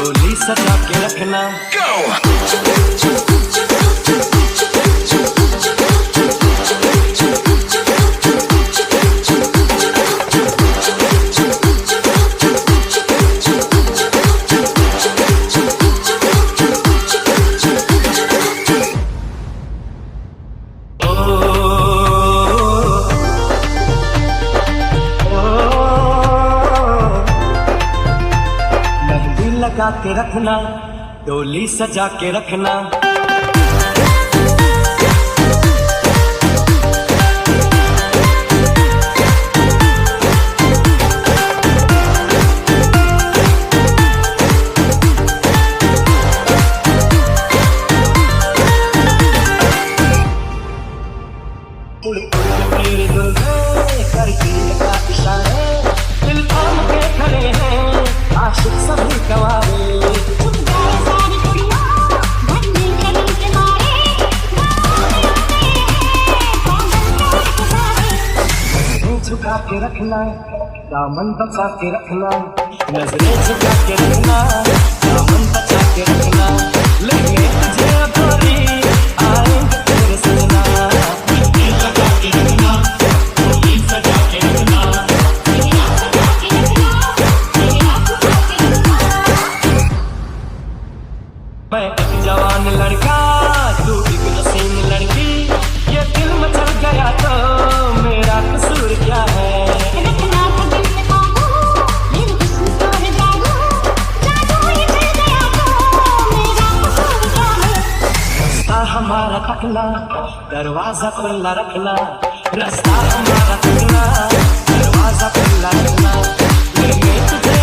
डोली सजा के रखना। लगा के रखना, डोली सजा के रखना। मेरे दिल में करके लगा इशारे, दिल थाम के खड़े हैं आशिक सभी गवारे। झुका के रखना, दामन बचा के रखना, नजरें झुका के रखना, दामन बचा के रखना। लेंगे तुझे अधूरी, आएंगे तेरे सजना। लगा के रखना, डोली सजा के रखना। मैं एक जवान लड़का, तू एक हसीन लड़की, ये दिल में चल गया तो मेरा कसूर क्या है? रास्ता हमारा तकना, दरवाजा खुला रखना। रास्ता हमारा तकना, दरवाजा खुला रखना। लेंगे तुझे